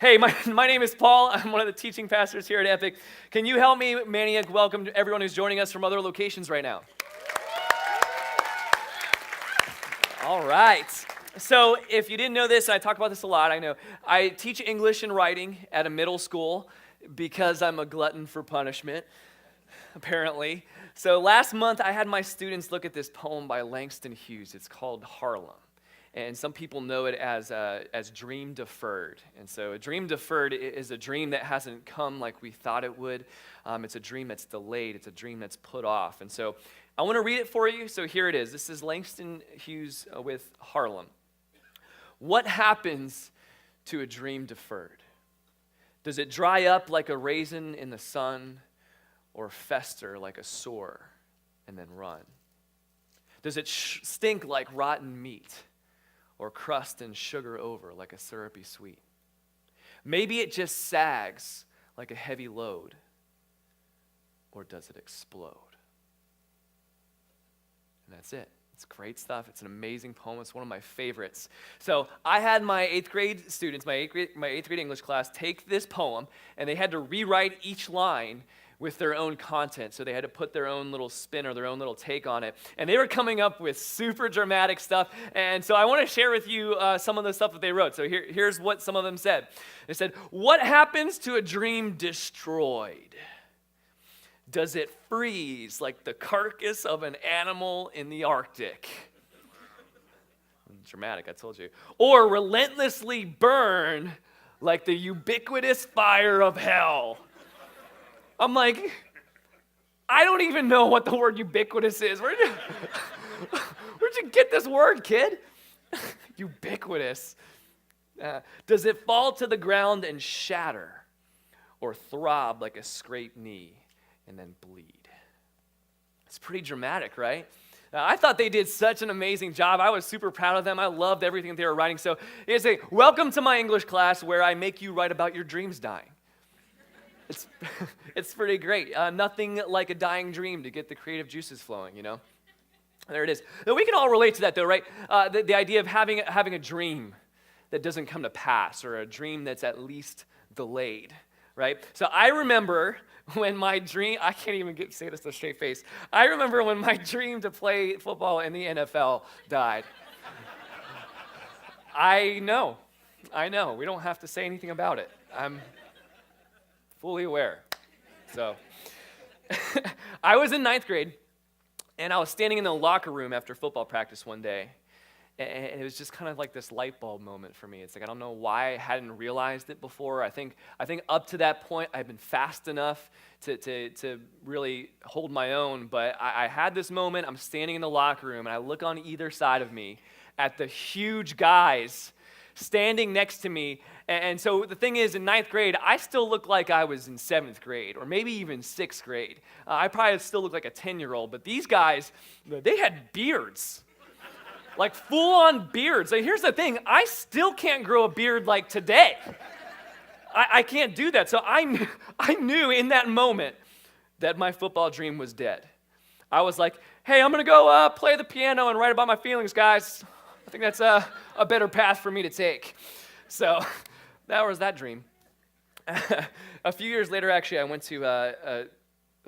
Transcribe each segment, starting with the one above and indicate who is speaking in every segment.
Speaker 1: Hey, my name is Paul. I'm one of the teaching pastors here at Epic. Can you help me, Maniac, welcome to everyone who's joining us from other locations right now? All right. So if you didn't know this, and I talk about this a lot, I know. I teach English and writing at a middle school because I'm a glutton for punishment, apparently. So last month, I had my students look at this poem by Langston Hughes. It's called Harlem. And some people know it as dream deferred. And so a dream deferred is a dream that hasn't come like we thought it would. It's a dream that's delayed. It's a dream that's put off. And so I want to read it for you. So here it is. This is Langston Hughes with Harlem. What happens to a dream deferred? Does it dry up like a raisin in the sun, or fester like a sore and then run? Does it stink like rotten meat, or crust and sugar over like a syrupy sweet? Maybe it just sags like a heavy load, or does it explode? And that's it. It's great stuff. It's an amazing poem. It's one of my favorites. So I had my eighth grade students, my eighth grade English class, take this poem, and they had to rewrite each line with their own content. So they had to put their own little spin or their own little take on it. And they were coming up with super dramatic stuff. And so I want to share with you some of the stuff that they wrote. So here's what some of them said. They said, what happens to a dream destroyed? Does it freeze like the carcass of an animal in the Arctic? Dramatic, I told you. Or relentlessly burn like the ubiquitous fire of hell? I'm like, I don't even know what the word ubiquitous is. Where'd you get this word, kid? Ubiquitous. Does it fall to the ground and shatter, or throb like a scraped knee and then bleed? It's pretty dramatic, right? I thought they did such an amazing job. I was super proud of them. I loved everything they were writing. So they say, welcome to my English class where I make you write about your dreams dying. It's pretty great. Nothing like a dying dream to get the creative juices flowing, you know? There it is. Now, we can all relate to that, though, right? The idea of having a dream that doesn't come to pass, or a dream that's at least delayed, right? So I remember when my dream, I can't even say this with a straight face. I remember when my dream to play football in the NFL died. I know. We don't have to say anything about it. I'm fully aware. So I was in ninth grade, and I was standing in the locker room after football practice one day, and it was just kind of like this light bulb moment for me. It's like, I don't know why I hadn't realized it before. I think up to that point I'd been fast enough to really hold my own, but I had this moment. I'm standing in the locker room, and I look on either side of me at the huge guys standing next to me. And so the thing is, in ninth grade, I still look like I was in seventh grade, or maybe even sixth grade. I probably still look like a 10-year-old, but these guys, they had beards. Like full-on beards. Like, here's the thing, I still can't grow a beard like today. I can't do that. So I knew in that moment that my football dream was dead. I was like, hey, I'm going to go play the piano and write about my feelings, guys. I think that's a better path for me to take. So that was that dream. A few years later, actually, I went to,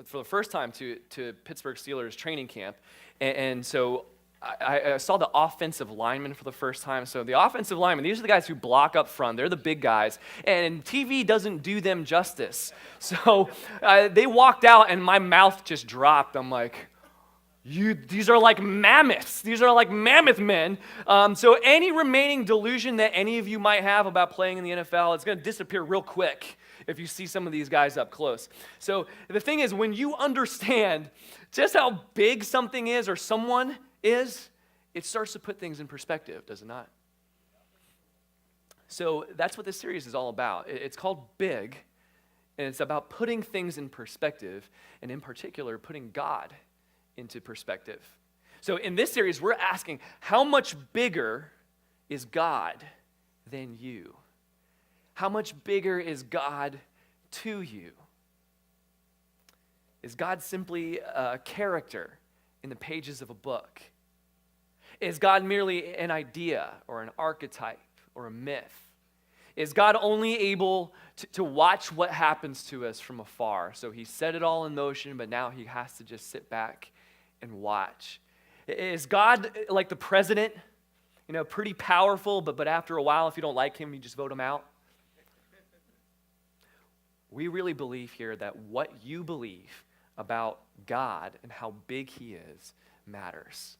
Speaker 1: for the first time, to Pittsburgh Steelers training camp. And so I saw the offensive linemen for the first time. So the offensive linemen, these are the guys who block up front. They're the big guys. And TV doesn't do them justice. So they walked out, and my mouth just dropped. I'm like, these are like mammoths. These are like mammoth men. So any remaining delusion that any of you might have about playing in the NFL, it's going to disappear real quick if you see some of these guys up close. So the thing is, when you understand just how big something is or someone is, it starts to put things in perspective, does it not? So that's what this series is all about. It's called Big, and it's about putting things in perspective, and in particular, putting God into perspective. So in this series, we're asking, how much bigger is God than you? How much bigger is God to you? Is God simply a character in the pages of a book? Is God merely an idea or an archetype or a myth? Is God only able to watch what happens to us from afar? So he set it all in motion, but now he has to just sit back and watch. Is God like the president, pretty powerful, but after a while, if you don't like him, you just vote him out? We really believe here that what you believe about God and how big he is matters.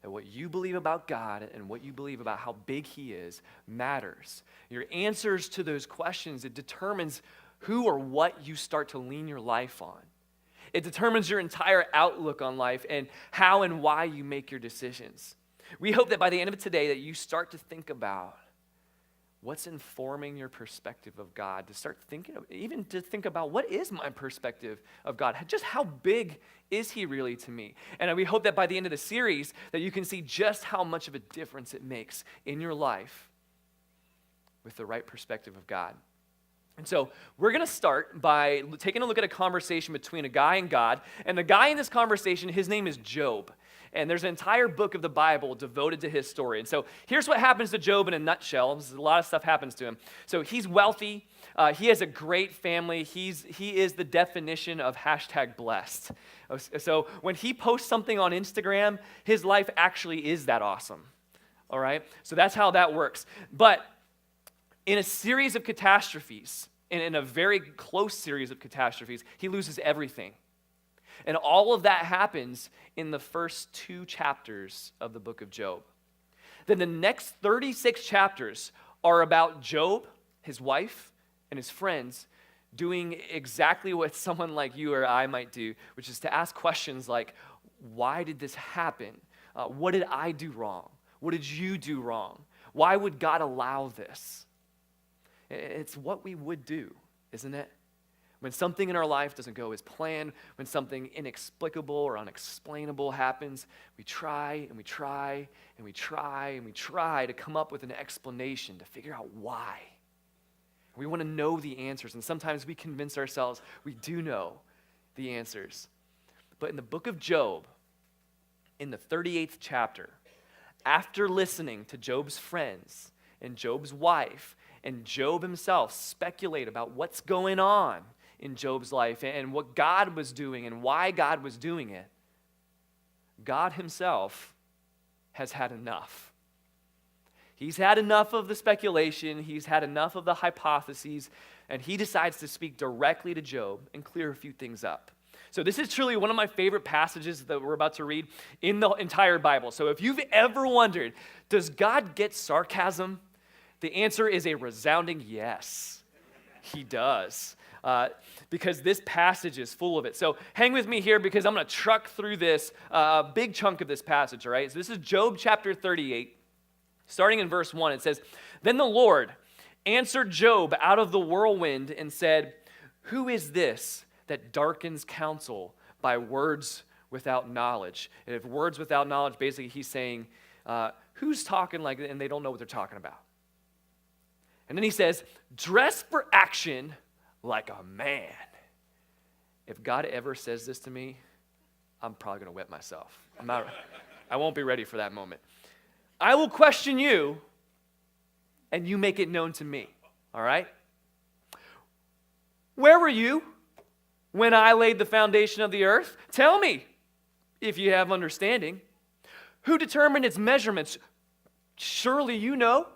Speaker 1: That what you believe about God and what you believe about how big he is matters. Your answers to those questions, it determines who or what you start to lean your life on. It determines your entire outlook on life and how and why you make your decisions. We hope that by the end of today that you start to think about what's informing your perspective of God, to start thinking, even to think about what is my perspective of God? Just how big is he really to me? And we hope that by the end of the series that you can see just how much of a difference it makes in your life with the right perspective of God. And so we're going to start by taking a look at a conversation between a guy and God. And the guy in this conversation, his name is Job. And there's an entire book of the Bible devoted to his story. And so here's what happens to Job in a nutshell. A lot of stuff happens to him. So he's wealthy. He has a great family. He is the definition of #blessed. So when he posts something on Instagram, his life actually is that awesome. All right? So that's how that works. But in a series of catastrophes, and in a very close series of catastrophes, he loses everything. And all of that happens in the first 2 chapters of the book of Job. Then the next 36 chapters are about Job, his wife, and his friends doing exactly what someone like you or I might do, which is to ask questions like, why did this happen? What did I do wrong? What did you do wrong? Why would God allow this? It's what we would do, isn't it? When something in our life doesn't go as planned, when something inexplicable or unexplainable happens, we try and we try and we try and we try to come up with an explanation to figure out why. We want to know the answers, and sometimes we convince ourselves we do know the answers. But in the book of Job, in the 38th chapter, after listening to Job's friends and Job's wife and Job himself speculate about what's going on in Job's life and what God was doing and why God was doing it, God himself has had enough. He's had enough of the speculation, he's had enough of the hypotheses, and he decides to speak directly to Job and clear a few things up. So this is truly one of my favorite passages that we're about to read in the entire Bible. So if you've ever wondered, does God get sarcasm? The answer is a resounding yes. He does. Because this passage is full of it. So hang with me here because I'm going to truck through this big chunk of this passage, all right? So this is Job chapter 38, starting in verse 1. It says, "Then the Lord answered Job out of the whirlwind and said, 'Who is this that darkens counsel by words without knowledge?'" And if words without knowledge, basically he's saying, who's talking like that and they don't know what they're talking about? And then he says, "Dress for action like a man." If God ever says this to me, I'm probably going to whip myself. I won't be ready for that moment. "I will question you, and you make it known to me." All right? "Where were you when I laid the foundation of the earth? Tell me, if you have understanding. Who determined its measurements? Surely you know.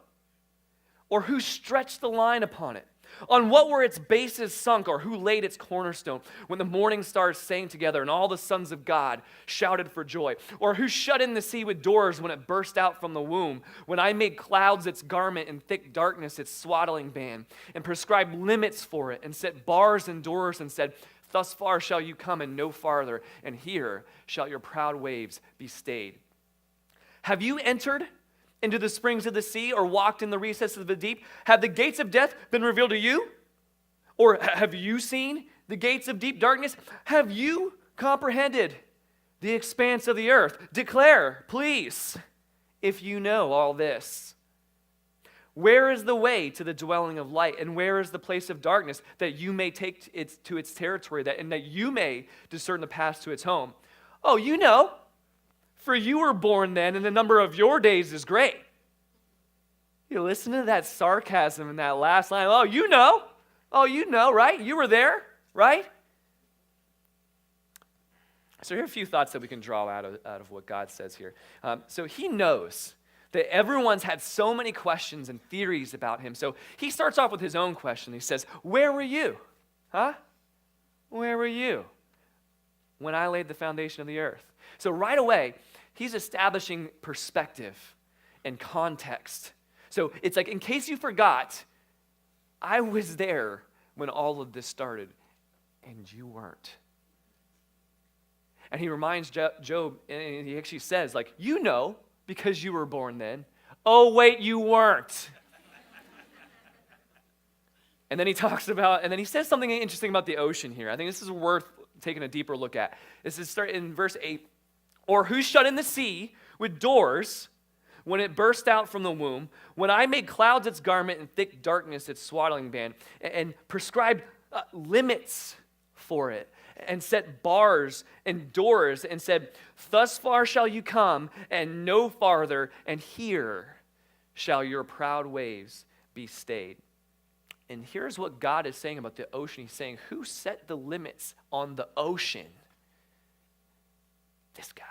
Speaker 1: Or who stretched the line upon it? On what were its bases sunk, or who laid its cornerstone? When the morning stars sang together and all the sons of God shouted for joy? Or who shut in the sea with doors when it burst out from the womb? When I made clouds its garment and thick darkness its swaddling band, and prescribed limits for it, and set bars and doors, and said, 'Thus far shall you come and no farther, and here shall your proud waves be stayed.' Have you entered into the springs of the sea, or walked in the recesses of the deep? Have the gates of death been revealed to you? Or have you seen the gates of deep darkness? Have you comprehended the expanse of the earth? Declare, please, if you know all this. Where is the way to the dwelling of light, and where is the place of darkness, that you may take it to its territory, and that you may discern the path to its home? Oh, you know, for you were born then, and the number of your days is great. You listen to that sarcasm in that last line. Oh, you know. Oh, you know, right? You were there, right? So here are a few thoughts that we can draw out of what God says here. So he knows that everyone's had so many questions and theories about him. So he starts off with his own question. He says, where were you? Huh? Where were you when I laid the foundation of the earth? So right away, he's establishing perspective and context. So it's like, in case you forgot, I was there when all of this started, and you weren't. And he reminds Job, and he actually says, like, you know, because you were born then. Oh, wait, you weren't. And then he talks about, and then he says something interesting about the ocean here. I think this is worth taking a deeper look at. This is start in verse 8. Or who shut in the sea with doors when it burst out from the womb, when I made clouds its garment and thick darkness its swaddling band, and prescribed limits for it, and set bars and doors, and said, thus far shall you come, and no farther, and here shall your proud waves be stayed. And here's what God is saying about the ocean. He's saying, who set the limits on the ocean? This guy.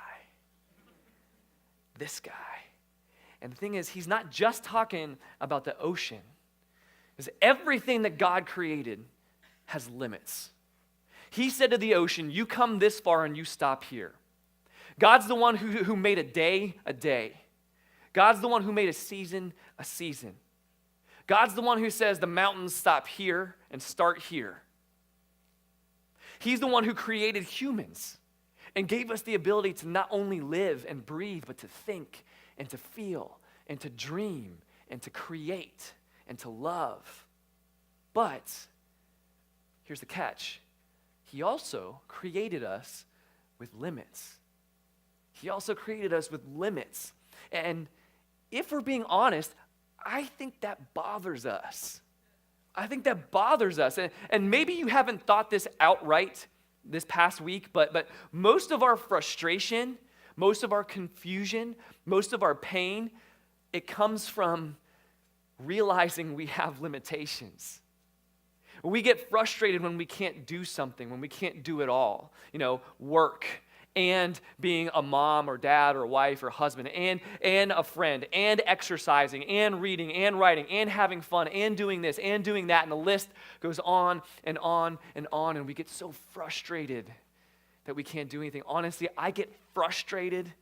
Speaker 1: This guy. And the thing is, he's not just talking about the ocean, because everything that God created has limits. He said to the ocean, you come this far and you stop here. God's the one who made a day a day. God's the one who made a season a season. God's the one who says the mountains stop here and start here. He's the one who created humans and gave us the ability to not only live and breathe, but to think and to feel and to dream and to create and to love. But here's the catch. He also created us with limits. He also created us with limits. And if we're being honest, I think that bothers us. I think that bothers us. And maybe you haven't thought this outright this past week, but most of our frustration, most of our confusion, most of our pain, it comes from realizing we have limitations. We get frustrated when we can't do something, when we can't do it all. You know, work, and being a mom or dad or wife or husband, and a friend, and exercising, and reading, and writing, and having fun, and doing this, and doing that, and the list goes on and on and on, and we get so frustrated that we can't do anything. Honestly, I get frustrated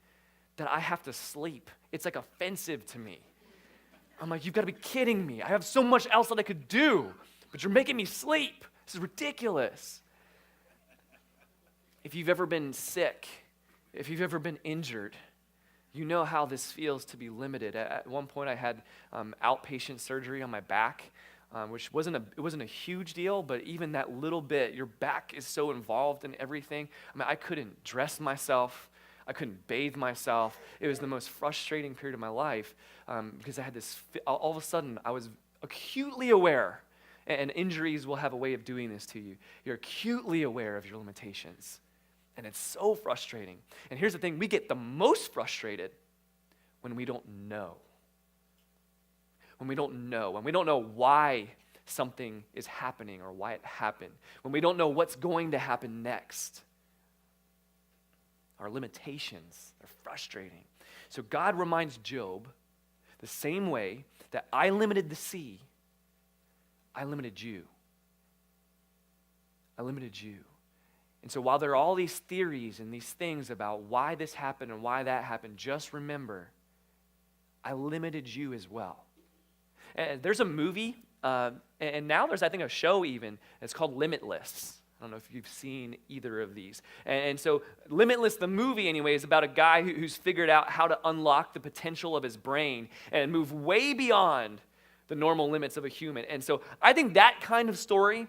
Speaker 1: that I have to sleep. It's like offensive to me. I'm like, you've got to be kidding me. I have so much else that I could do, but you're making me sleep. This is ridiculous. If you've ever been sick, if you've ever been injured, you know how this feels to be limited. At one point, I had outpatient surgery on my back, which wasn't a huge deal, but even that little bit, your back is so involved in everything. I mean, I couldn't dress myself. I couldn't bathe myself. It was the most frustrating period of my life because I had this, all of a sudden, I was acutely aware, and injuries will have a way of doing this to you. You're acutely aware of your limitations. And it's so frustrating. And here's the thing, we get the most frustrated when we don't know. When we don't know. When we don't know why something is happening or why it happened. When we don't know what's going to happen next. Our limitations are frustrating. So God reminds Job, the same way that I limited the sea, I limited you. I limited you. And so while there are all these theories and these things about why this happened and why that happened, just remember, I limited you as well. And there's a movie, and now there's, I think, a show even. It's called Limitless. I don't know if you've seen either of these. And so Limitless, the movie anyway, is about a guy who's figured out how to unlock the potential of his brain and move way beyond the normal limits of a human. And so I think that kind of story,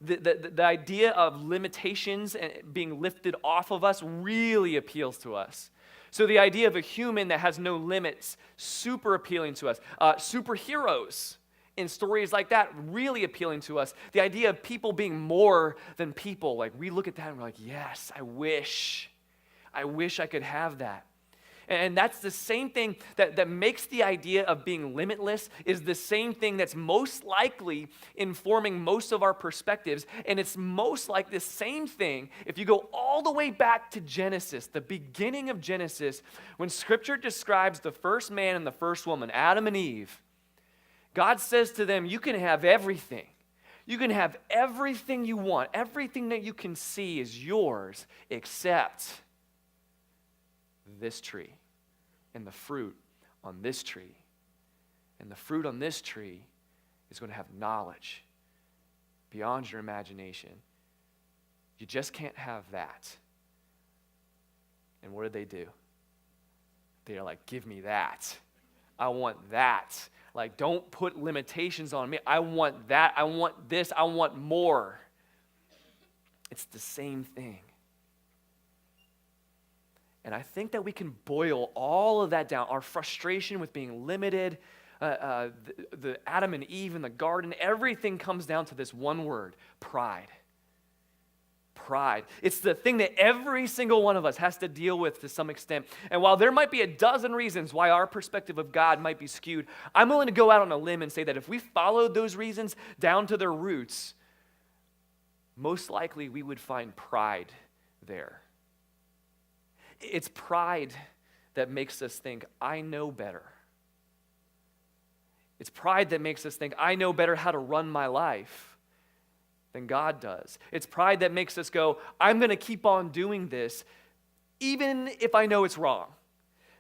Speaker 1: the idea of limitations being lifted off of us really appeals to us. So the idea of a human that has no limits, super appealing to us. Superheroes in stories like that, really appealing to us. The idea of people being more than people, like we look at that and we're like, yes, I wish I could have that. And that's the same thing that makes the idea of being limitless is the same thing that's most likely informing most of our perspectives. And it's most like the same thing if you go all the way back to Genesis, the beginning of Genesis, when Scripture describes the first man and the first woman, Adam and Eve. God says to them, you can have everything. You can have everything you want. Everything that you can see is yours except this tree and the fruit on this tree. And the fruit on this tree is going to have knowledge beyond your imagination. You just can't have that. And what did they do? They're like, give me that. I want that. Like, don't put limitations on me. I want that. I want this. I want more. It's the same thing. And I think that we can boil all of that down, our frustration with being limited, the Adam and Eve in the garden, everything comes down to this one word, pride. Pride. It's the thing that every single one of us has to deal with to some extent. And while there might be a dozen reasons why our perspective of God might be skewed, I'm willing to go out on a limb and say that if we followed those reasons down to their roots, most likely we would find pride there. It's pride that makes us think, I know better. It's pride that makes us think, I know better how to run my life than God does. It's pride that makes us go, I'm going to keep on doing this even if I know it's wrong.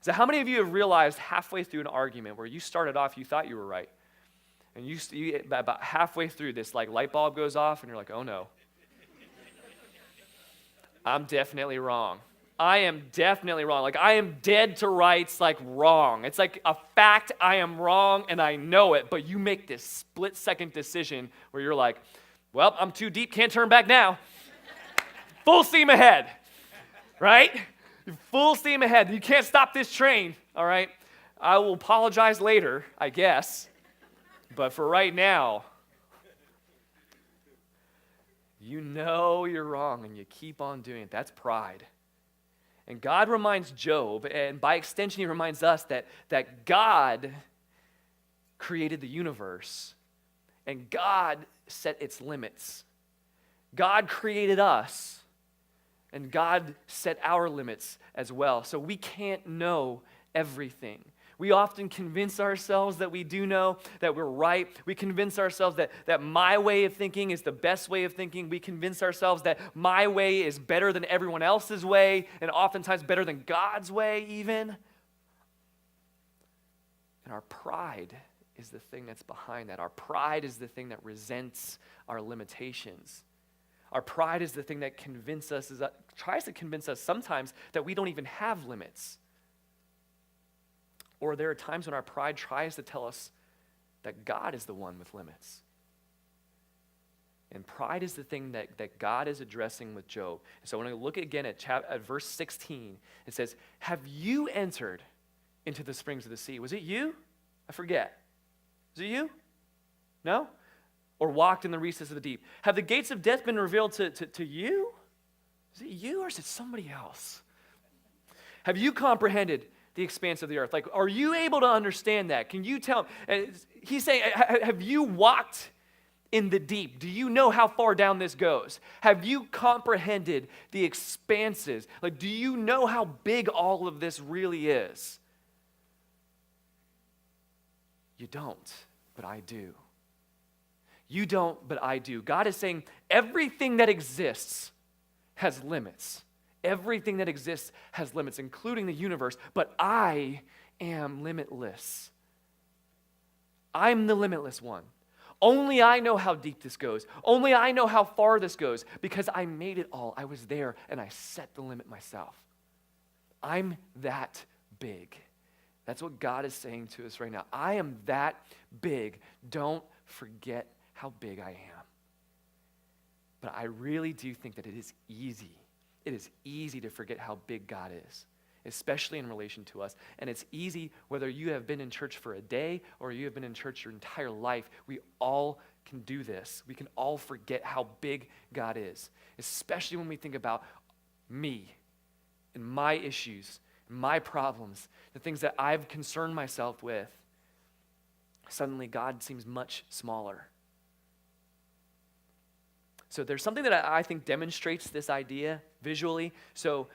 Speaker 1: So how many of you have realized halfway through an argument where you started off, you thought you were right, and you about halfway through this like light bulb goes off and you're like, oh no, I'm definitely wrong. I am definitely wrong. Like, I am dead to rights, like wrong. It's like a fact, I am wrong and I know it, but you make this split-second decision where you're like, well, I'm too deep, can't turn back now. Full steam ahead, right? Full steam ahead. You can't stop this train, all right? I will apologize later, I guess, but for right now, you know you're wrong and you keep on doing it. That's pride. And God reminds Job, and by extension, he reminds us that God created the universe, and God set its limits. God created us, and God set our limits as well. So we can't know everything. We often convince ourselves that we do know, that we're right. We convince ourselves that my way of thinking is the best way of thinking. We convince ourselves that my way is better than everyone else's way, and oftentimes better than God's way even. And our pride is the thing that's behind that. Our pride is the thing that resents our limitations. Our pride is the thing that tries to convince us sometimes that we don't even have limits. Or there are times when our pride tries to tell us that God is the one with limits. And pride is the thing that God is addressing with Job. So when I look again at verse 16, it says, have you entered into the springs of the sea? Was it you? I forget. Was it you? No? Or walked in the recesses of the deep? Have the gates of death been revealed to you? Is it you or is it somebody else? Have you comprehended the expanse of the earth? Like, are you able to understand that? Can you tell? He's saying, have you walked in the deep? Do you know how far down this goes? Have you comprehended the expanses? Like, do you know how big all of this really is? You don't, but I do. You don't, but I do. God is saying everything that exists has limits. Everything that exists has limits, including the universe, but I am limitless. I'm the limitless one. Only I know how deep this goes. Only I know how far this goes because I made it all. I was there and I set the limit myself. I'm that big. That's what God is saying to us right now. I am that big. Don't forget how big I am. But I really do think that it is easy. It is easy to forget how big God is, especially in relation to us. And it's easy whether you have been in church for a day or you have been in church your entire life. We all can do this. We can all forget how big God is, especially when we think about me and my issues my problems, the things that I've concerned myself with, suddenly God seems much smaller. So there's something that I think demonstrates this idea visually. So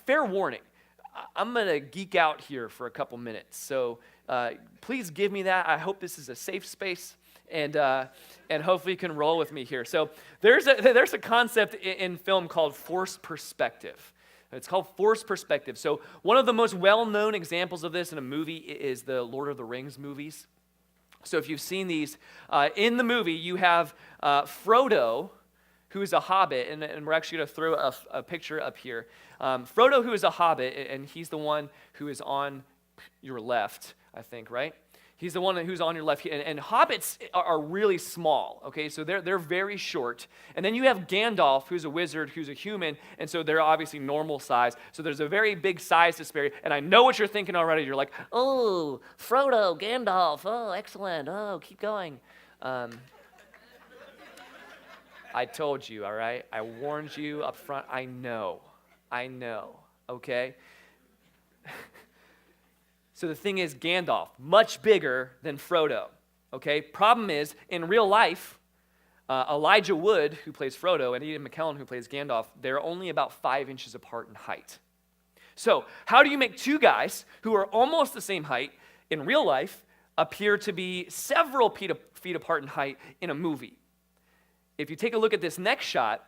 Speaker 1: fair warning, I'm going to geek out here for a couple minutes. So please give me that. I hope this is a safe space, and hopefully you can roll with me here. So there's a concept in film called forced perspective. It's called forced perspective. So one of the most well-known examples of this in a movie is the Lord of the Rings movies. So if you've seen these, in the movie you have Frodo, who is a hobbit, and we're actually going to throw a picture up here. Frodo, who is a hobbit, and he's the one who is on your left, I think, right? He's the one who's on your left. And hobbits are really small, okay? So they're very short. And then you have Gandalf, who's a wizard, who's a human, and so they're obviously normal size. So there's a very big size disparity. And I know what you're thinking already. You're like, oh, Frodo, Gandalf, oh, excellent, oh, keep going. I told you, all right? I warned you up front. I know, okay? So the thing is, Gandalf, much bigger than Frodo, okay? Problem is, in real life, Elijah Wood, who plays Frodo, and Ian McKellen, who plays Gandalf, they're only about 5 inches apart in height. So how do you make two guys who are almost the same height in real life appear to be several feet apart in height in a movie? If you take a look at this next shot,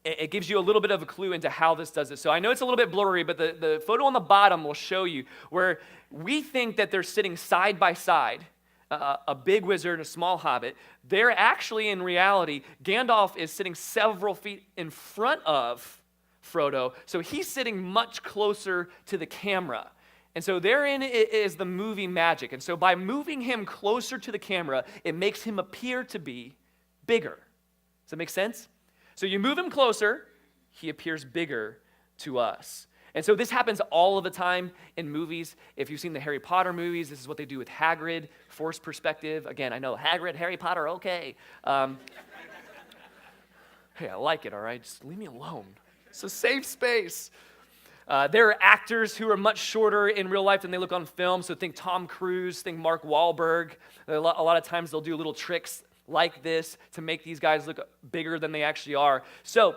Speaker 1: it gives you a little bit of a clue into how this does it. So I know it's a little bit blurry, but the photo on the bottom will show you where we think that they're sitting side by side, a big wizard and a small hobbit. They're actually, in reality, Gandalf is sitting several feet in front of Frodo, so he's sitting much closer to the camera. And so therein is the movie magic. And so by moving him closer to the camera, it makes him appear to be bigger. Does that make sense? So you move him closer, he appears bigger to us. And so this happens all of the time in movies. If you've seen the Harry Potter movies, this is what they do with Hagrid, forced perspective. Again, I know, Hagrid, Harry Potter, okay. Hey, I like it, all right? Just leave me alone. It's a safe space. There are actors who are much shorter in real life than they look on film. So think Tom Cruise, think Mark Wahlberg. A lot of times they'll do little tricks like this to make these guys look bigger than they actually are. So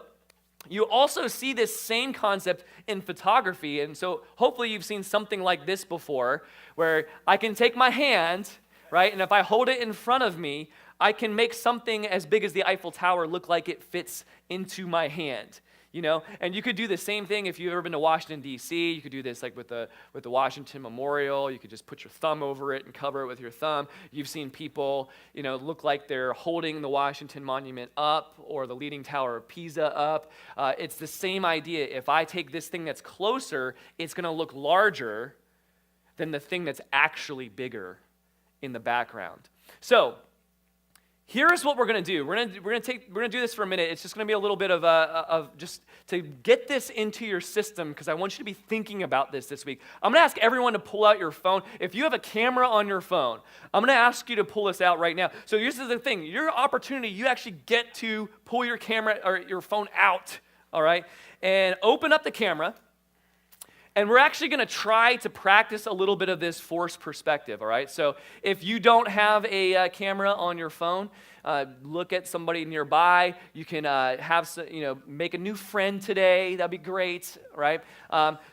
Speaker 1: you also see this same concept in photography. And so hopefully you've seen something like this before, where I can take my hand, right? And if I hold it in front of me, I can make something as big as the Eiffel Tower look like it fits into my hand. You know, and you could do the same thing if you've ever been to Washington, D.C. You could do this like with the Washington Memorial. You could just put your thumb over it and cover it with your thumb. You've seen people, you know, look like they're holding the Washington Monument up or the Leaning Tower of Pisa up. It's the same idea. If I take this thing that's closer, it's going to look larger than the thing that's actually bigger in the background. So here's what we're going to do. We're going to do this for a minute. It's just going to be a little bit of just to get this into your system, because I want you to be thinking about this week. I'm going to ask everyone to pull out your phone. If you have a camera on your phone, I'm going to ask you to pull this out right now. So this is the thing. Your opportunity, you actually get to pull your camera or your phone out, all right, and open up the camera. And we're actually going to try to practice a little bit of this forced perspective, all right? So if you don't have a camera on your phone, look at somebody nearby. You can make a new friend today. That'd be great, right?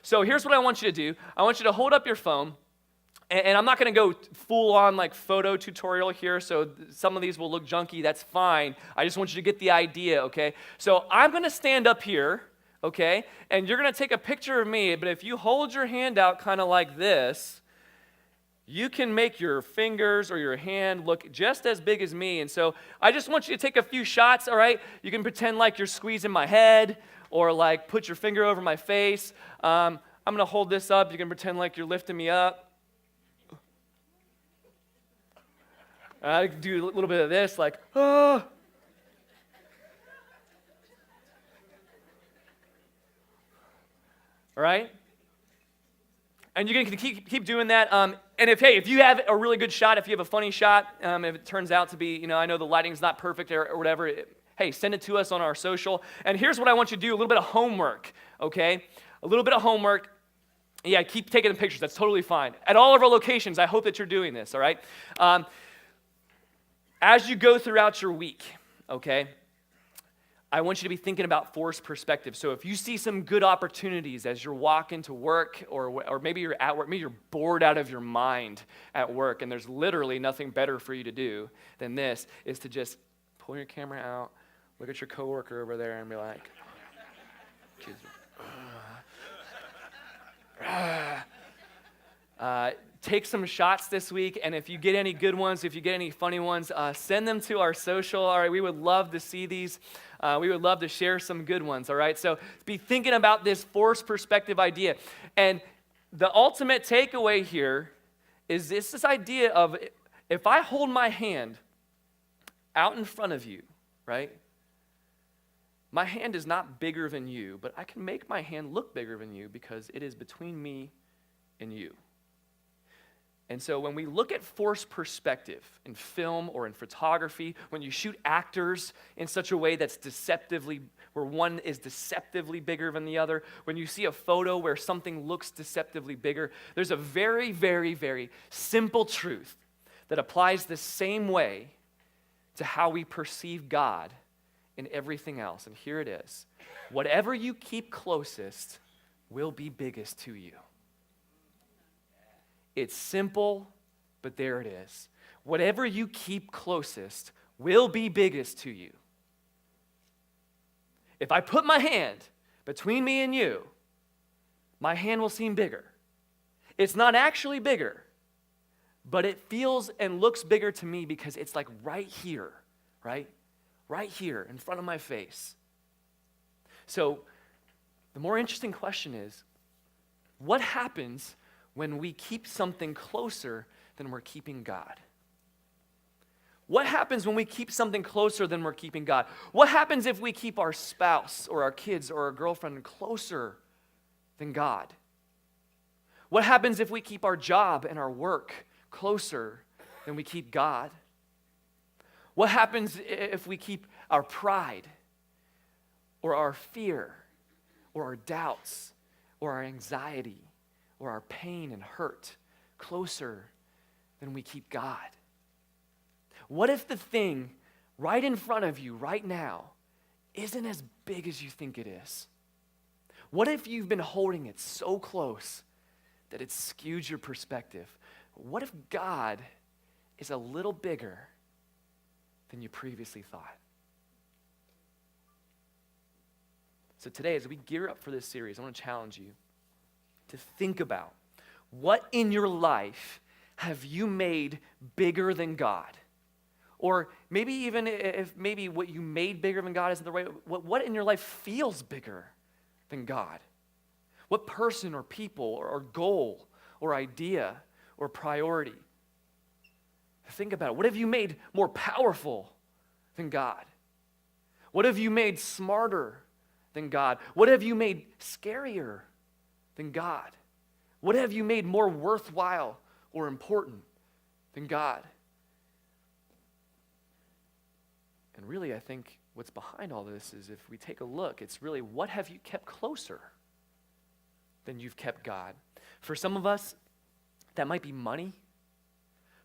Speaker 1: So here's what I want you to do. I want you to hold up your phone. And I'm not going to go full-on like photo tutorial here, so some of these will look junky. That's fine. I just want you to get the idea, okay? So I'm going to stand up here. Okay, and you're going to take a picture of me, but if you hold your hand out kind of like this, you can make your fingers or your hand look just as big as me. And so I just want you to take a few shots, all right? You can pretend like you're squeezing my head or like put your finger over my face. I'm going to hold this up. You can pretend like you're lifting me up. I can do a little bit of this, like, oh. All right? And you're going to keep doing that. And if you have a really good shot, if you have a funny shot, if it turns out to be, I know the lighting's not perfect or whatever, hey, send it to us on our social. And here's what I want you to do, a little bit of homework, okay? A little bit of homework Yeah, keep taking pictures. That's totally fine. At all of our locations, I hope that you're doing this, all right? As you go throughout your week, okay, I want you to be thinking about forced perspective. So if you see some good opportunities as you're walking to work, or maybe you're at work, maybe you're bored out of your mind at work, and there's literally nothing better for you to do than this, is to just pull your camera out, look at your coworker over there, and be like, take some shots this week, and if you get any good ones, if you get any funny ones, send them to our social. All right, we would love to see these. We would love to share some good ones, all right? So be thinking about this forced perspective idea. And the ultimate takeaway here is this idea of, if I hold my hand out in front of you, right? My hand is not bigger than you, but I can make my hand look bigger than you because it is between me and you. And so when we look at forced perspective in film or in photography, when you shoot actors in such a way that's deceptively, where one is deceptively bigger than the other, when you see a photo where something looks deceptively bigger, there's a very, very, very simple truth that applies the same way to how we perceive God in everything else. And here it is. Whatever you keep closest will be biggest to you. It's simple, but there it is. Whatever you keep closest will be biggest to you. If I put my hand between me and you, my hand will seem bigger. It's not actually bigger, but it feels and looks bigger to me because it's like right here, right? Right here in front of my face. So the more interesting question is, what happens when we keep something closer than we're keeping God? What happens when we keep something closer than we're keeping God? What happens if we keep our spouse or our kids or our girlfriend closer than God? What happens if we keep our job and our work closer than we keep God? What happens if we keep our pride or our fear or our doubts or our anxiety or our pain and hurt closer than we keep God? What if the thing right in front of you right now isn't as big as you think it is? What if you've been holding it so close that it skewed your perspective? What if God is a little bigger than you previously thought? So today, as we gear up for this series, I want to challenge you to think about, what in your life have you made bigger than God? Or maybe even if maybe what you made bigger than God isn't the right, what in your life feels bigger than God? What person or people or goal or idea or priority? Think about it. What have you made more powerful than God? What have you made smarter than God? What have you made scarier than God? What have you made more worthwhile or important than God? And really, I think what's behind all this is, if we take a look, it's really, what have you kept closer than you've kept God? For some of us, that might be money.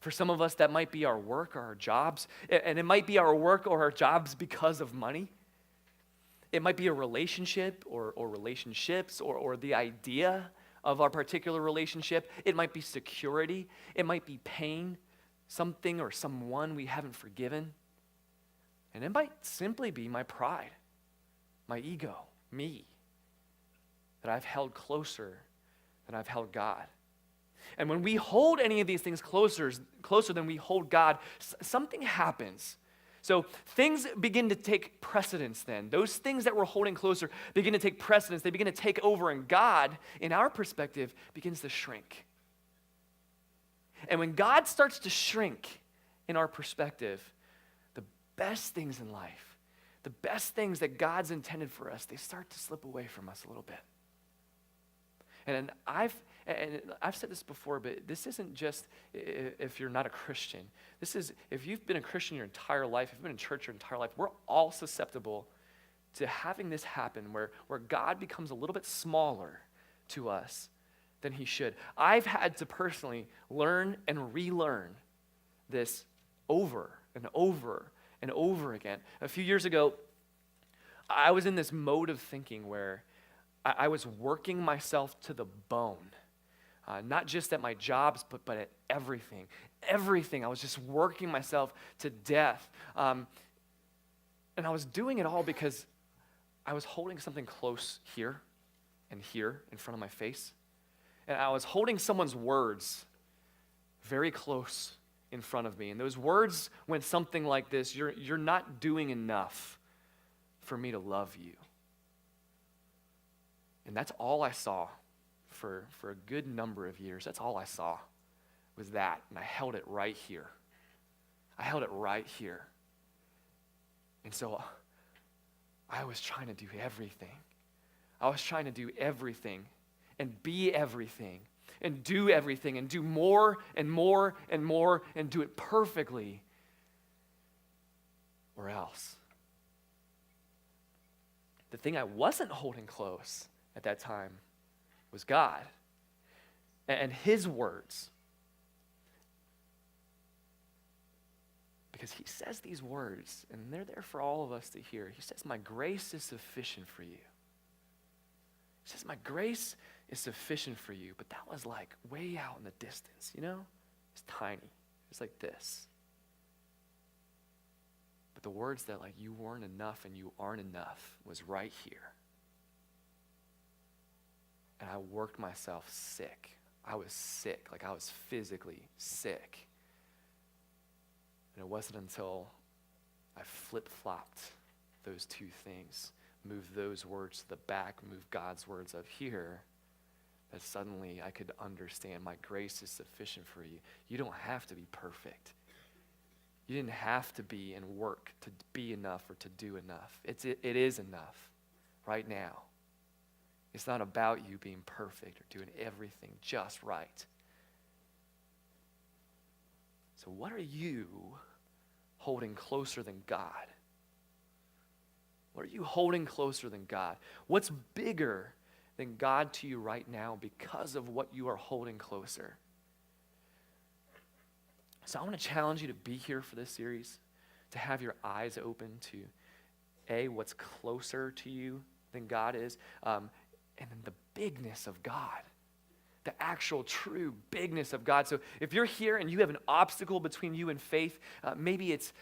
Speaker 1: For some of us, that might be our work or our jobs. And it might be our work or our jobs because of money. It might be a relationship or relationships or the idea of our particular relationship. It might be security. It might be pain, something or someone we haven't forgiven. And it might simply be my pride, my ego, me, that I've held closer than I've held God. And when we hold any of these things closer than we hold God, something happens. So things begin to take precedence then. Those things that we're holding closer begin to take precedence. They begin to take over, and God, in our perspective, begins to shrink. And when God starts to shrink in our perspective, the best things in life, the best things that God's intended for us, they start to slip away from us a little bit. And I've said this before, but this isn't just if you're not a Christian. This is if you've been a Christian your entire life, if you've been in church your entire life, we're all susceptible to having this happen where God becomes a little bit smaller to us than he should. I've had to personally learn and relearn this over and over and over again. A few years ago, I was in this mode of thinking where I was working myself to the bone. Not just at my jobs, but at everything. Everything. I was just working myself to death. And I was doing it all because I was holding something close here and here in front of my face. And I was holding someone's words very close in front of me. And those words went something like this: you're not doing enough for me to love you. And that's all I saw for a good number of years. That's all I saw was that. And I held it right here. I held it right here. And so I was trying to do everything. I was trying to do everything and be everything and do everything and do more and more and more and do it perfectly, or else. The thing I wasn't holding close at that time was God and his words. Because he says these words, and they're there for all of us to hear. He says, my grace is sufficient for you. He says, my grace is sufficient for you. But that was like way out in the distance, you know? It's tiny. It's like this. But the words that like you weren't enough and you aren't enough was right here. And I worked myself sick. I was sick, like I was physically sick. And it wasn't until I flip-flopped those two things, moved those words to the back, moved God's words up here, that suddenly I could understand my grace is sufficient for you. You don't have to be perfect. You didn't have to be and work to be enough or to do enough. It is enough right now. It's not about you being perfect or doing everything just right. So what are you holding closer than God? What are you holding closer than God? What's bigger than God to you right now because of what you are holding closer? So I want to challenge you to be here for this series, to have your eyes open to, A, what's closer to you than God is, and then the bigness of God, the actual true bigness of God. So if you're here and you have an obstacle between you and faith, maybe it's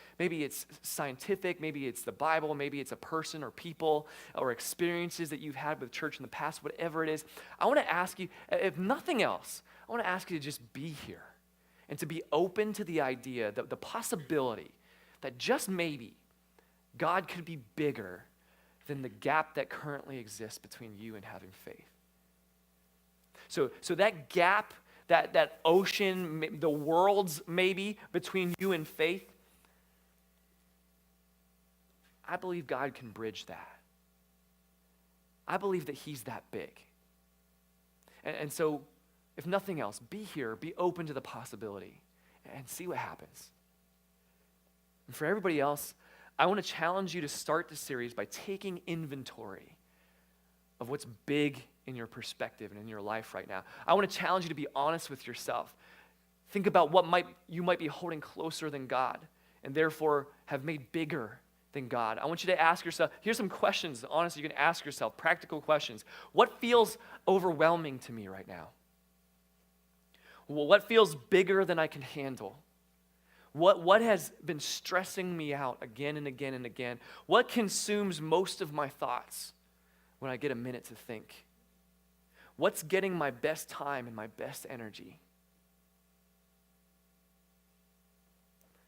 Speaker 1: scientific, maybe it's the Bible, maybe it's a person or people or experiences that you've had with church in the past, whatever it is, I want to ask you, if nothing else, I want to ask you to just be here and to be open to the idea, the possibility that just maybe God could be bigger than the gap that currently exists between you and having faith. So that gap, that ocean, the worlds maybe between you and faith, I believe God can bridge that. I believe that he's that big. And so, if nothing else, be here, be open to the possibility, and see what happens. And for everybody else, I want to challenge you to start the series by taking inventory of what's big in your perspective and in your life right now. I want to challenge you to be honest with yourself. Think about what you might be holding closer than God and therefore have made bigger than God. I want you to ask yourself, here's some questions, honestly, you can ask yourself, practical questions. What feels overwhelming to me right now? Well, what feels bigger than I can handle? What has been stressing me out again and again and again? What consumes most of my thoughts when I get a minute to think? What's getting my best time and my best energy?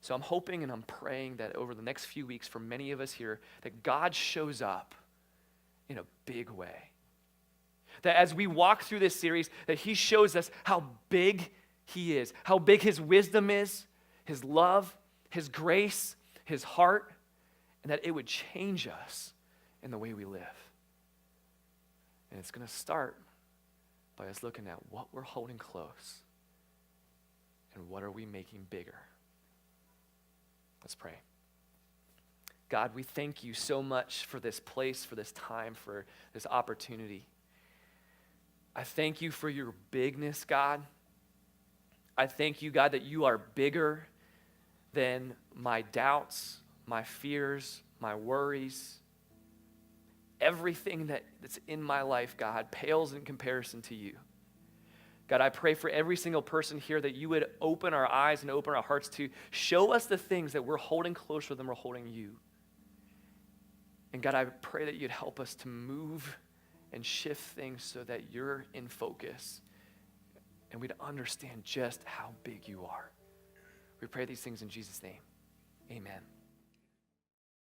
Speaker 1: So I'm hoping and I'm praying that over the next few weeks for many of us here, that God shows up in a big way. That as we walk through this series, that he shows us how big he is, how big his wisdom is, his love, his grace, his heart, and that it would change us in the way we live. And it's going to start by us looking at what we're holding close and what are we making bigger. Let's pray. God, we thank you so much for this place, for this time, for this opportunity. I thank you for your bigness, God. I thank you, God, that you are bigger than my doubts, my fears, my worries. Everything that's in my life, God, pales in comparison to you. God, I pray for every single person here that you would open our eyes and open our hearts to show us the things that we're holding closer than we're holding you. And God, I pray that you'd help us to move and shift things so that you're in focus and we'd understand just how big you are. We pray these things in Jesus' name. Amen.